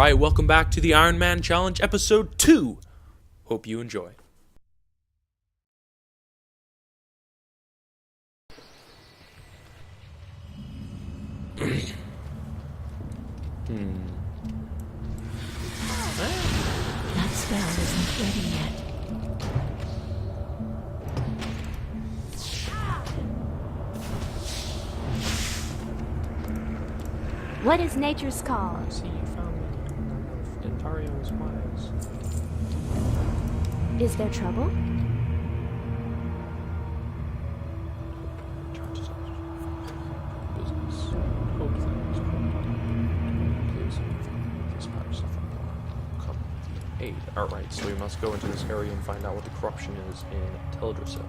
Alright, welcome back to the Iron Man Challenge, Episode 2. Hope you enjoy. That spell isn't ready yet. What is nature's call? See, you found Ontario's wise. Is there trouble? Business. Hope things please dispatch something more. Come aid. Alright, so we must go into this area and find out what the corruption is in Teldrassil.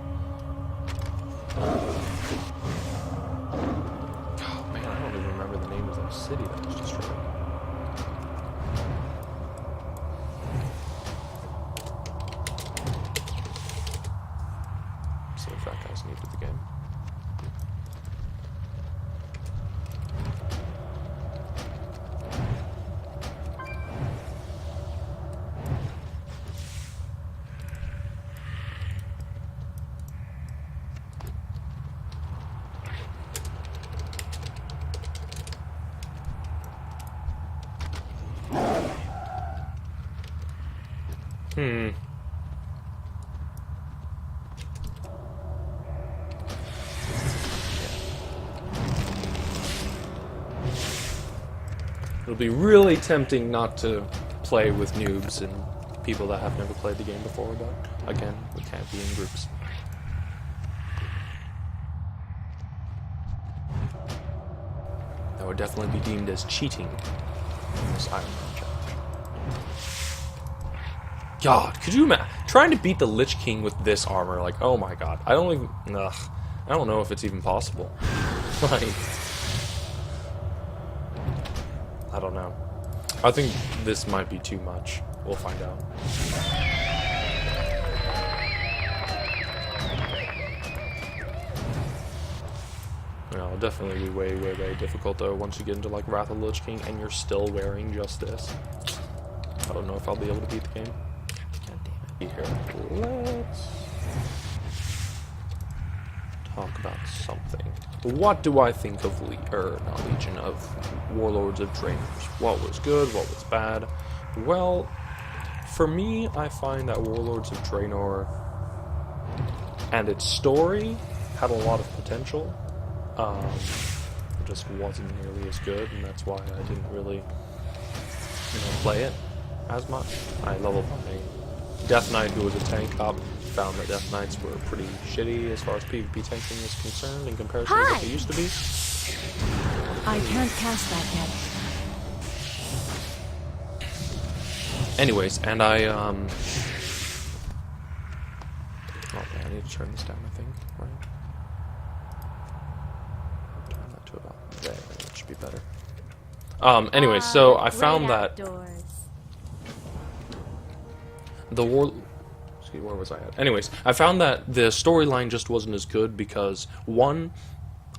Oh man, I don't even remember the name of that city that was destroyed. See if that guy's new to the game. It'll be really tempting not to play with noobs and people that have never played the game before, but again, we can't be in groups. That would definitely be deemed as cheating in this Iron Man challenge. God, could you imagine trying to beat the Lich King with this armor? Like, oh my god, I don't know if it's even possible. Like, I don't know. I think this might be too much. We'll find out. No, it'll definitely be way, way, way difficult though once you get into like Wrath of the Lich King and you're still wearing just this. I don't know if I'll be able to beat the game. God damn it. Here, let's talk about something. What do I think of Legion of Warlords of Draenor? What was good? What was bad? Well, for me, I find that Warlords of Draenor and its story had a lot of potential. It just wasn't nearly as good, and that's why I didn't really, play it as much. I leveled my Death Knight, who was a tank up. Found that Death Knights were pretty shitty as far as PvP tanking is concerned in comparison to what they used to be. I can't cast that yet. Anyways, and I oh man, I need to turn this down, I think, right? Turn that to about there, that should be better. Anyways, so I found that where was I at? Anyways, I found that the storyline just wasn't as good because, one,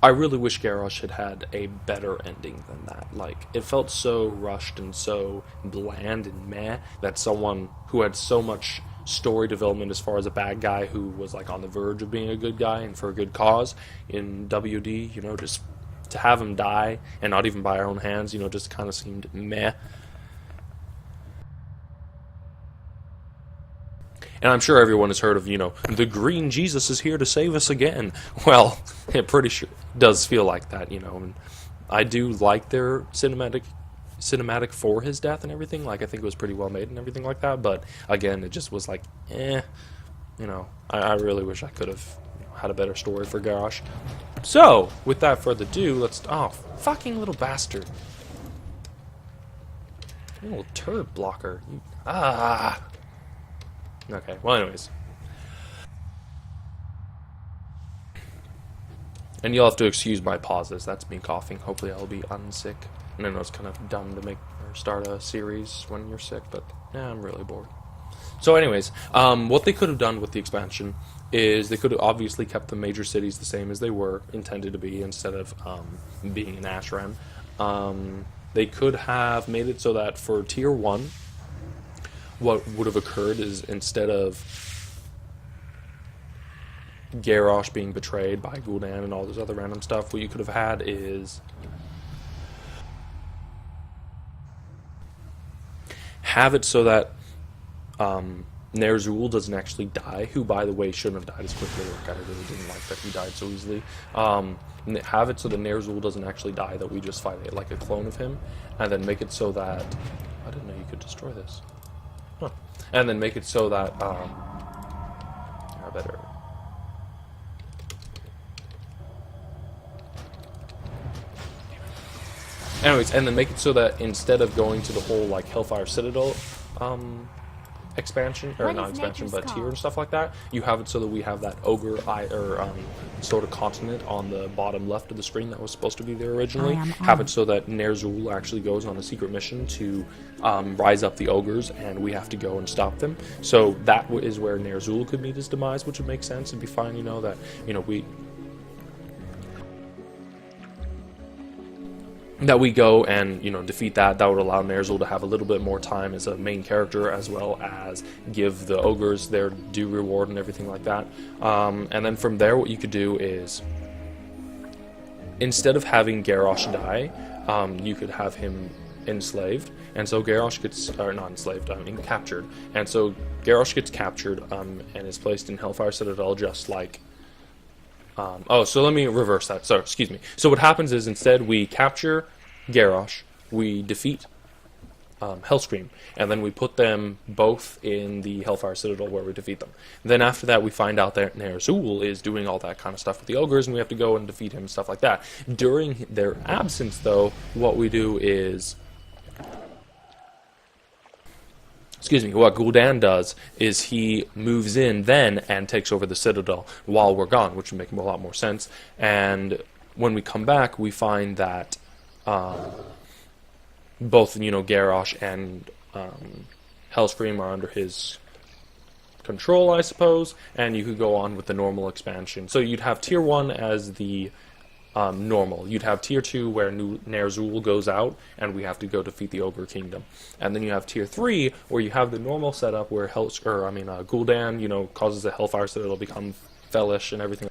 I really wish Garrosh had had a better ending than that. Like, it felt so rushed and so bland and meh that someone who had so much story development as far as a bad guy who was, like, on the verge of being a good guy and for a good cause in WD, just to have him die, and not even by our own hands, just kind of seemed meh. And I'm sure everyone has heard of, the Green Jesus is here to save us again. Well, it pretty sure does feel like that, and I do like their cinematic for his death and everything. Like, I think it was pretty well made and everything like that. But again, it just was like, I really wish I could have had a better story for Garrosh. So, with that further ado, let's... Oh, fucking little bastard. You little turd blocker. Okay, well anyways. And you'll have to excuse my pauses. That's me coughing. Hopefully I'll be unsick. And I know it's kind of dumb to start a series when you're sick, but yeah, I'm really bored. So anyways, what they could have done with the expansion is they could have obviously kept the major cities the same as they were intended to be instead of being an ashram. They could have made it so that for tier 1, what would have occurred is instead of Garrosh being betrayed by Gul'dan and all this other random stuff, what you could have had is have it so that Ner'zhul doesn't actually die, who, by the way, shouldn't have died as quickly. Like, I really didn't like that he died so easily. Have it so that Ner'zhul doesn't actually die, that we just fight it like a clone of him, and then make it so that... I didn't know you could destroy this. Huh. And then make it so that... I better... Anyways, and then make it so that instead of going to the whole, like, Hellfire Citadel expansion, or not expansion, but tier and stuff like that, you have it so that we have that ogre sort of continent on the bottom left of the screen that was supposed to be there originally. Have it so that Ner'zhul actually goes on a secret mission to rise up the ogres, and we have to go and stop them. So that is where Ner'zhul could meet his demise, which would make sense. It'd be fine, you know, that, you know, we go and, you know, defeat that. That would allow Ner'zhul to have a little bit more time as a main character, as well as give the ogres their due reward and everything like that. And then from there, what you could do is, instead of having Garrosh die, you could have him enslaved, and so Garrosh gets, or not enslaved, I mean captured, and so Garrosh gets captured and is placed in Hellfire Citadel, just like so let me reverse that. So, excuse me. So what happens is, instead we capture Garrosh, we defeat Hellscream, and then we put them both in the Hellfire Citadel where we defeat them. Then after that, we find out that Ner'zhul is doing all that kind of stuff with the ogres, and we have to go and defeat him and stuff like that. During their absence, though, what we do is... what Gul'dan does is he moves in then and takes over the Citadel while we're gone, which would make a lot more sense. And when we come back, we find that both, you know, Garrosh and Hellscream are under his control, I suppose, and you could go on with the normal expansion. So you'd have Tier 1 as the normal. You'd have Tier 2 where Ner'zhul goes out and we have to go defeat the Ogre Kingdom. And then you have Tier 3 where you have the normal setup where Gul'dan, you know, causes a Hellfire Citadel to become Fellish and everything.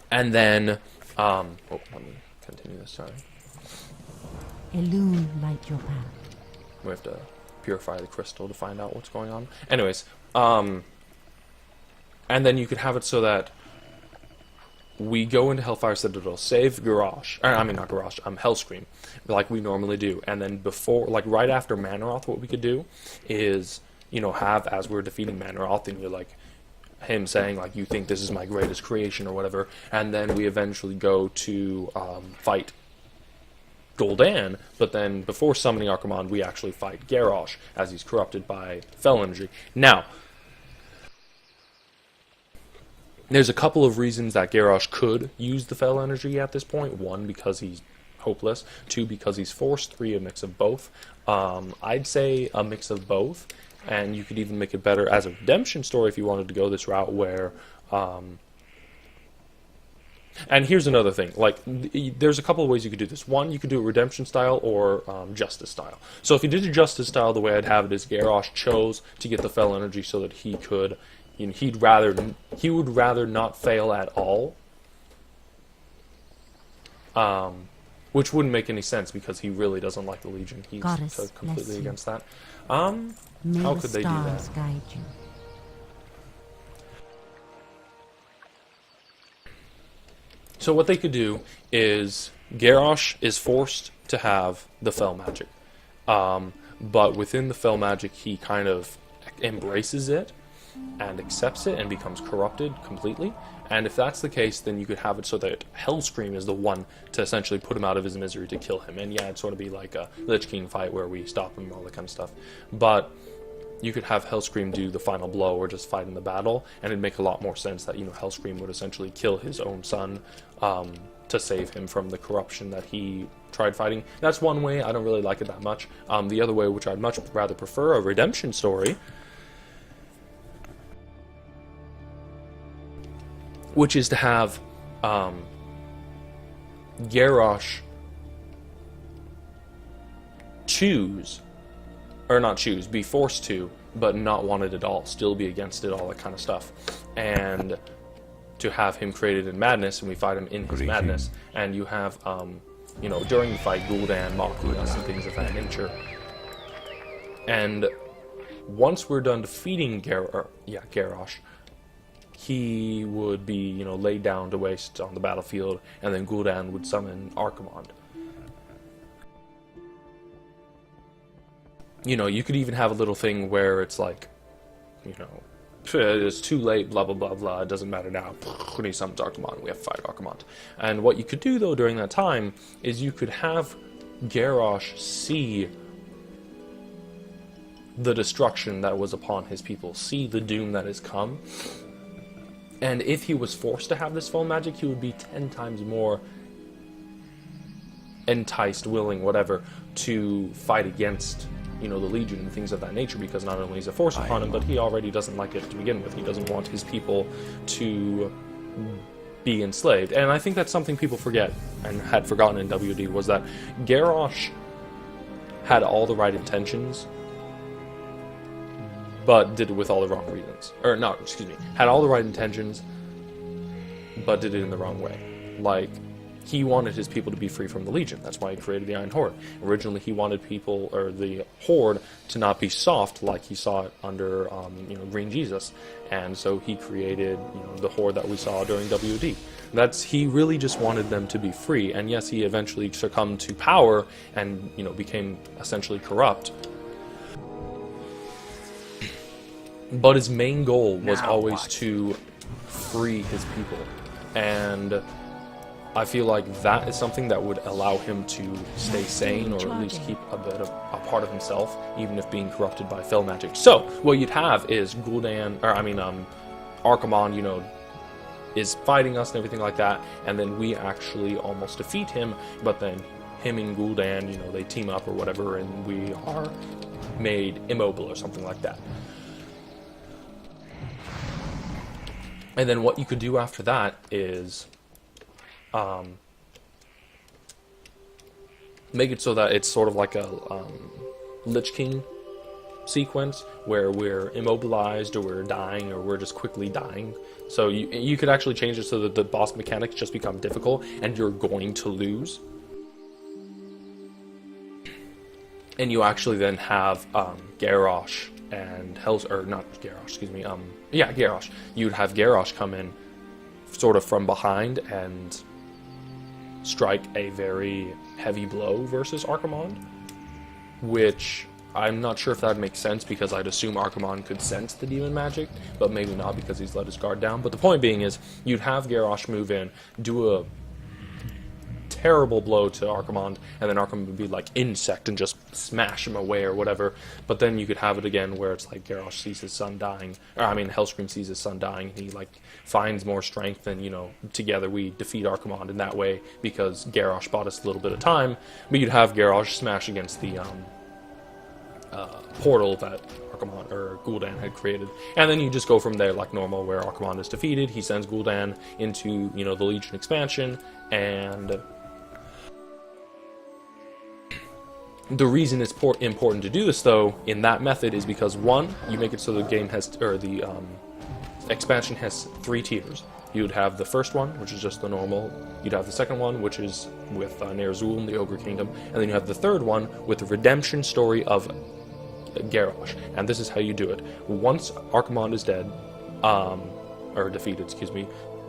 And then, let me continue this, sorry. Elune light your path. We have to purify the crystal to find out what's going on. Anyways, and then you could have it so that we go into Hellfire Citadel, save Hellscream, like we normally do, and then before, like right after Manaroth, what we could do is, you know, have, as we're defeating Manaroth, and you're like, him saying, like, you think this is my greatest creation or whatever, and then we eventually go to fight Gul'dan, but then before summoning Archimonde, we actually fight Garrosh, as he's corrupted by Fel Energy. Now, there's a couple of reasons that Garrosh could use the Fel Energy at this point. One, because he's hopeless. Two, because he's forced. Three, a mix of both. I'd say a mix of both, and you could even make it better as a redemption story if you wanted to go this route where... and here's another thing, like, there's a couple of ways you could do this. One, you could do it redemption style or justice style. So if you did a justice style, the way I'd have it is Garrosh chose to get the Fel Energy so that he could... You know, he would rather not fail at all, which wouldn't make any sense because he really doesn't like the Legion. He's completely against that. How could they do that? Guide you. So what they could do is Garrosh is forced to have the Fel Magic, but within the Fel Magic, he kind of embraces it and accepts it and becomes corrupted completely. And if that's the case, then you could have it so that Hellscream is the one to essentially put him out of his misery, to kill him. And yeah, it'd sort of be like a Lich King fight where we stop him and all that kind of stuff. But you could have Hellscream do the final blow or just fight in the battle, and it'd make a lot more sense that, you know, Hellscream would essentially kill his own son to save him from the corruption that he tried fighting. That's one way. I don't really like it that much. The other way, which I'd much rather prefer, a redemption story, which is to have Garrosh be forced to, but not want it at all, still be against it, all that kind of stuff. And to have him created in madness, and we fight him in his madness, and you have, during the fight, Gul'dan mocking us and things of that nature. And once we're done defeating Garrosh, he would be, laid down to waste on the battlefield, and then Gul'dan would summon Archimonde. You could even have a little thing where it's like, it's too late, blah, blah, blah, blah, it doesn't matter now. When he summons Archimonde, we have to fight Archimonde. And what you could do, though, during that time, is you could have Garrosh see the destruction that was upon his people, see the doom that has come. And if he was forced to have this foam magic, he would be 10 times more enticed, willing, whatever, to fight against the Legion and things of that nature, because not only is it forced upon him, but he already doesn't like it to begin with. He doesn't want his people to be enslaved. And I think that's something people forget, and had forgotten in WD, was that Garrosh had all the right intentions, but did it with all the wrong reasons. Had all the right intentions, but did it in the wrong way. Like, he wanted his people to be free from the Legion. That's why he created the Iron Horde. Originally, he wanted the Horde, to not be soft like he saw it under, Green Jesus. And so he created, the Horde that we saw during WD. He really just wanted them to be free. And yes, he eventually succumbed to power and, became essentially corrupt. But his main goal was always to free his people. And I feel like that is something that would allow him to stay sane, or at least keep a part of himself, even if being corrupted by fel magic. So, what you'd have is Archimonde, is fighting us and everything like that, and then we actually almost defeat him, but then him and Gul'dan, they team up or whatever, and we are made immobile or something like that. And then what you could do after that is make it so that it's sort of like a Lich King sequence, where we're immobilized, or we're dying, or we're just quickly dying. So you could actually change it so that the boss mechanics just become difficult, and you're going to lose. And you actually then have Garrosh and Garrosh. You'd have Garrosh come in sort of from behind and strike a very heavy blow versus Archimonde, which I'm not sure if that would make sense, because I'd assume Archimonde could sense the demon magic, but maybe not, because he's let his guard down. But the point being is, you'd have Garrosh move in, do a terrible blow to Archimonde, and then Archimonde would be like insect and just smash him away or whatever. But then you could have it again where it's like Garrosh sees his son dying, Hellscream sees his son dying, and he finds more strength, and together we defeat Archimonde in that way, because Garrosh bought us a little bit of time. But you'd have Garrosh smash against the portal that Gul'dan had created, and then you just go from there like normal, where Archimonde is defeated. He sends Gul'dan into the Legion expansion, and the reason it's important to do this, though, in that method, is because, one, you make it so the game has, the expansion has 3 tiers. You'd have the first one, which is just the normal. You'd have the second one, which is with Ner'zhul and the Ogre Kingdom, and then you have the third one with the redemption story of Garrosh. And this is how you do it. Once Archimonde is dead, or defeated,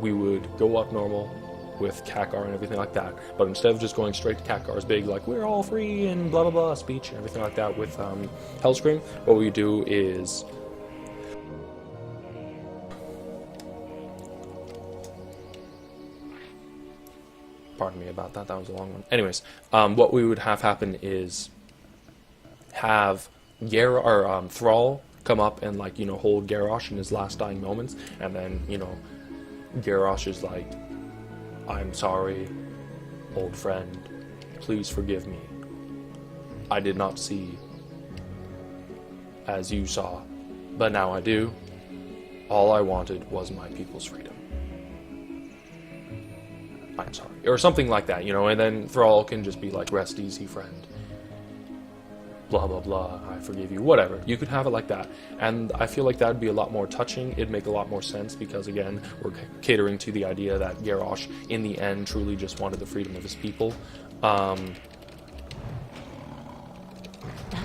we would go up normal with Khakar and everything like that, but instead of just going straight to Khakar's big, we're all free and blah blah blah speech and everything like that with Hellscream, what we do is pardon me about that was a long one. Anyways, what we would have happen is have Thrall come up and hold Garrosh in his last dying moments, and then Garrosh is like, "I'm sorry, old friend. Please forgive me. I did not see as you saw, but now I do. All I wanted was my people's freedom." I'm sorry. Or something like that, you know, and then Thrall can just be like, rest easy, friend. Blah, blah, blah, I forgive you, whatever. You could have it like that. And I feel like that would be a lot more touching. It'd make a lot more sense because, again, we're catering to the idea that Garrosh, in the end, truly just wanted the freedom of his people. That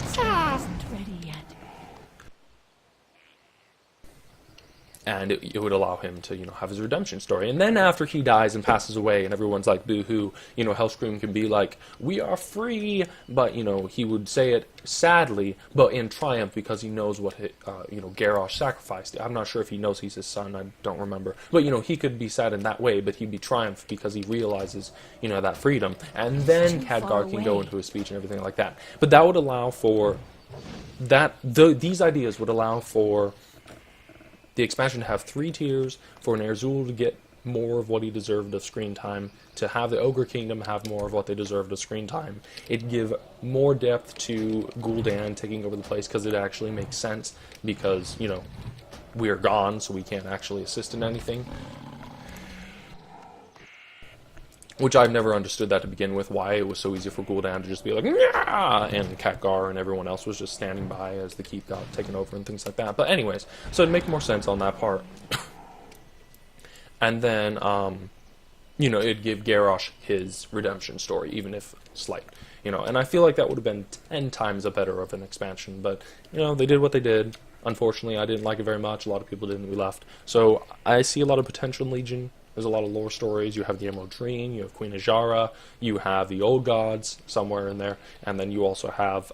spell isn't ready yet. And it would allow him to, you know, have his redemption story. And then after he dies and passes away and everyone's like, boo-hoo, you know, Hellscream can be like, we are free, but, you know, he would say it sadly, but in triumph because he knows what, you know, Garrosh sacrificed. I'm not sure if he knows he's his son, I don't remember. But, you know, he could be sad in that way, but he'd be triumph because he realizes, you know, that freedom. And then Khadgar can go into his speech and everything like that. But that would allow for, these ideas would allow for the expansion to have 3 tiers, for Ner'zhul to get more of what he deserved of screen time, to have the Ogre Kingdom have more of what they deserved of screen time. It'd give more depth to Gul'dan taking over the place, because it actually makes sense, because, you know, we're gone, so we can't actually assist in anything. Which I've never understood that to begin with, why it was so easy for Gul'dan to just be like, "Nyah!" and Khadgar and everyone else was just standing by as the keep got taken over and things like that. But anyways, so it'd make more sense on that part. And then, you know, it'd give Garrosh his redemption story, even if slight. You know, and I feel like that would have been 10 times a better of an expansion. But, you know, they did what they did. Unfortunately, I didn't like it very much. A lot of people didn't. We left. So I see a lot of potential in Legion. There's a lot of lore stories. You have the Emerald Dream, you have Queen Ajara, you have the Old Gods somewhere in there, and then you also have,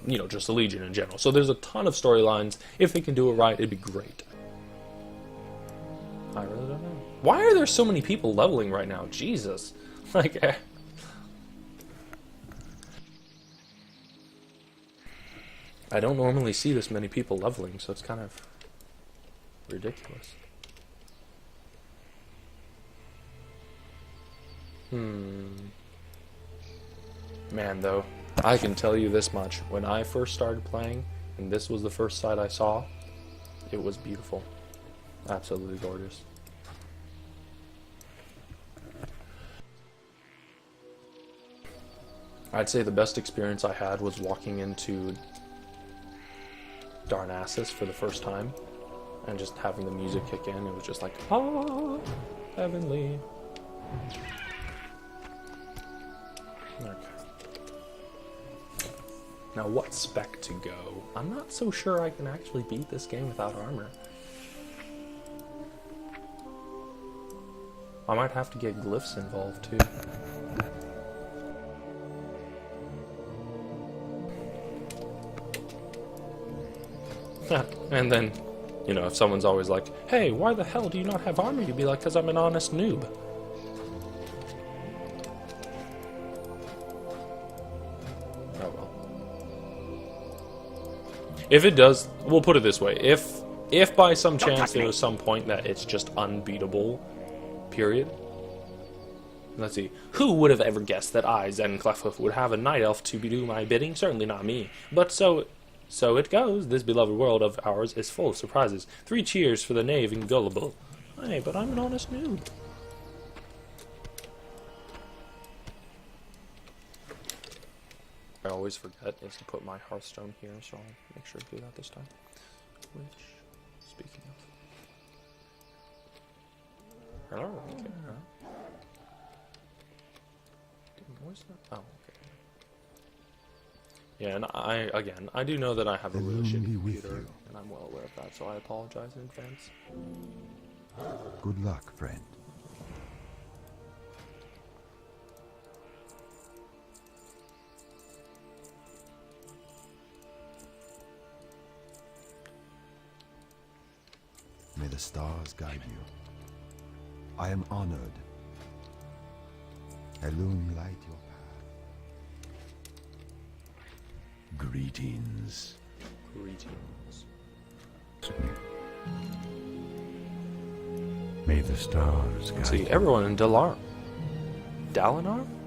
you know, just the Legion in general. So there's a ton of storylines. If they can do it right, it'd be great. I really don't know. Why are there so many people leveling right now? Jesus. Like, I don't normally see this many people leveling, so it's kind of ridiculous. Man, though, I can tell you this much. When I first started playing, and this was the first sight I saw, it was beautiful. Absolutely gorgeous. I'd say the best experience I had was walking into Darnassus for the first time. And just having the music kick in, it was just like, ah, heavenly. Okay. Now, what spec to go? I'm not so sure I can actually beat this game without armor. I might have to get glyphs involved, too. And then, you know, if someone's always like, hey, why the hell do you not have armor? You'd be like, because I'm an honest noob. Oh well. If it does, we'll put it this way. If by some chance there was some point that it's just unbeatable, period. Let's see. Who would have ever guessed that I, Zen Clefhoof, would have a night elf to do my bidding? Certainly not me. But so it goes. This beloved world of ours is full of surprises. 3 cheers for the knave and gullible. Hey, but I'm an honest noob. I always forget is to put my Hearthstone here, so I'll make sure to do that this time. Which, speaking of... Hello, okay. Where's that? Oh, okay. Yeah, and I do know that I have a really shitty computer, and I'm well aware of that, so I apologize in advance. Good luck, friend. May the stars guide you. I am honored. Elune light your path. Greetings. Greetings. May the stars guide See, you. everyone in Dalinar?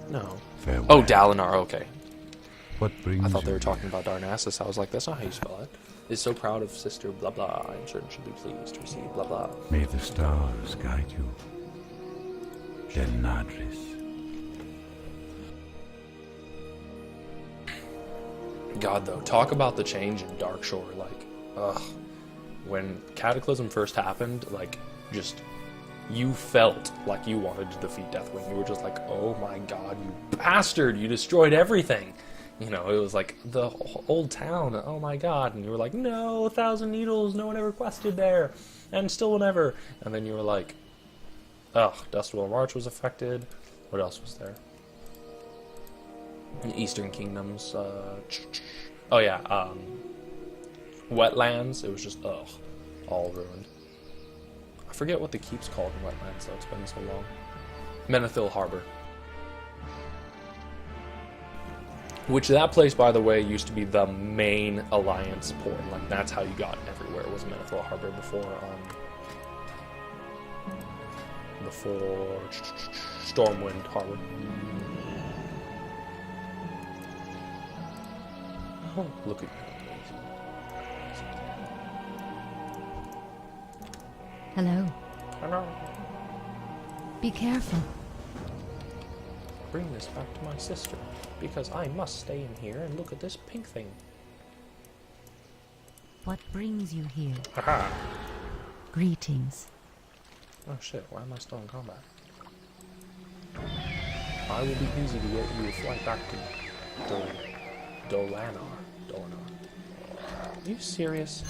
No. Farewell. Oh, Dalinar, okay. What brings I thought they you were talking here? about Darnassus. I was like, that's not how you spell it. is so proud of sister blah blah. I'm certain she'll be pleased to receive blah blah. May the stars guide you. Denadris. God, though, talk about the change in Darkshore. Like, ugh. When Cataclysm first happened, like, just, you felt like you wanted to defeat Deathwing. You were just like, oh my god, you bastard, you destroyed everything. You know, it was like, the old town, oh my god. And you were like, no, 1,000 Needles, no one ever quested there. And still will never. And then you were like, ugh, Dustwell March was affected. What else was there? Eastern Kingdoms, oh yeah, Wetlands, it was just, ugh, all ruined. I forget what the keep's called in Wetlands, though, it's been so long. Menethil Harbor. Which, that place, by the way, used to be the main Alliance port. Like, that's how you got everywhere, was Menethil Harbor before Stormwind Harbor. Oh, look at you. Hello. Hello. Be careful. Bring this back to my sister, because I must stay in here and look at this pink thing. What brings you here? Aha! Greetings. Oh shit, why am I still in combat? I will be easy to get you a flight back to Dolanar. Are you serious?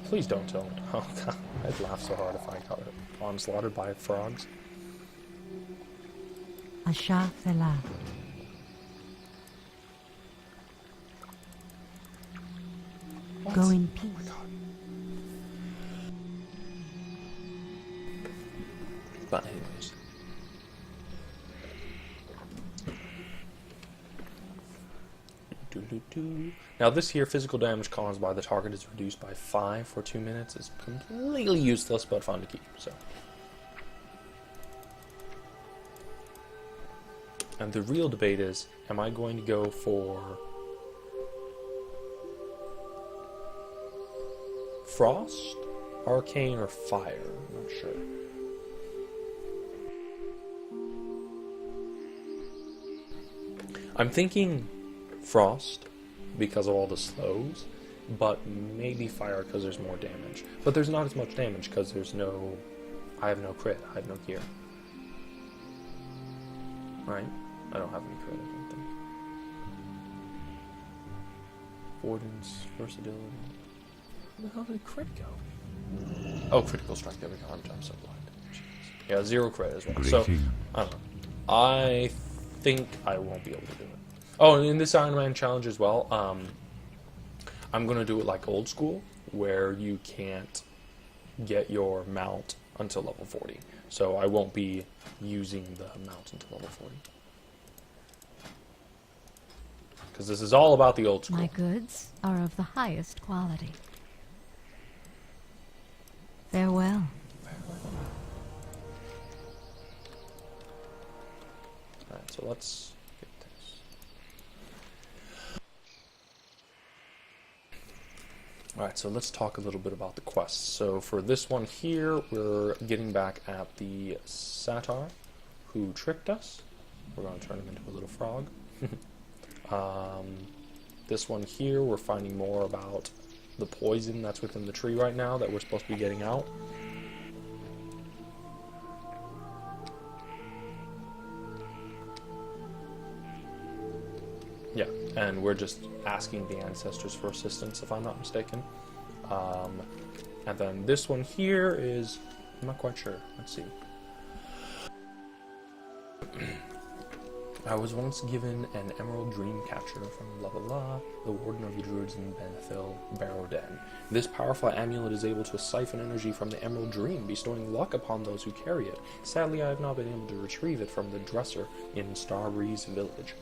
Please don't tell me. Oh god, I'd laugh so hard if I got onslaughted by frogs. Asha Fela. Go in peace. Oh my god. But anyways. Now this here, physical damage caused by the target is reduced by 5 for 2 minutes. It's completely useless, but fun to keep, so. And the real debate is, am I going to go for Frost, Arcane, or Fire? I'm not sure. I'm thinking Frost because of all the slows, but maybe Fire because there's more damage. But there's not as much damage because there's no... I have no crit, I have no gear. Right? I don't have any crit, I don't think. Avoidance, versatility... Where the hell did crit go? Oh, critical strike, there we go, I'm so blind. Jeez. Yeah, 0 crit as well. So, I don't know. I think I won't be able to do it. Oh, and in this Iron Man challenge as well, I'm going to do it like old school, where you can't get your mount until level 40. So I won't be using the mount until level 40. Because this is all about the old school. My goods are of the highest quality. Farewell. Alright, so let's get this. Alright, so let's talk a little bit about the quests. So for this one here, we're getting back at the Satyr who tricked us. We're going to turn him into a little frog. This one here, we're finding more about the poison that's within the tree right now that we're supposed to be getting out. Yeah, and we're just asking the ancestors for assistance, if I'm not mistaken. And then this one here is... I'm not quite sure. Let's see. I was once given an emerald dream catcher from blah blah blah, the warden of the druids in Benethil Barrow-Den. This powerful amulet is able to siphon energy from the emerald dream, bestowing luck upon those who carry it. Sadly, I have not been able to retrieve it from the dresser in Starbreeze village.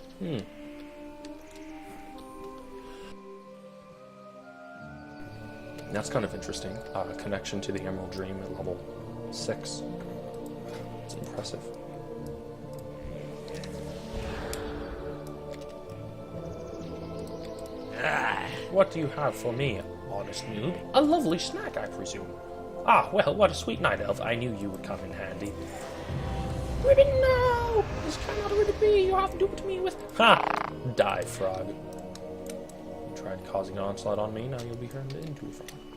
That's kind of interesting. Connection to the emerald dream at level 6. It's impressive. What do you have for me, honest noob? A lovely snack, I presume. Ah, well, what a sweet night, Elf. I knew you would come in handy. Ribbon, no! This cannot really be. You have duped me with... Ha! Die, frog. You tried causing an onslaught on me, now you'll be turned into a frog.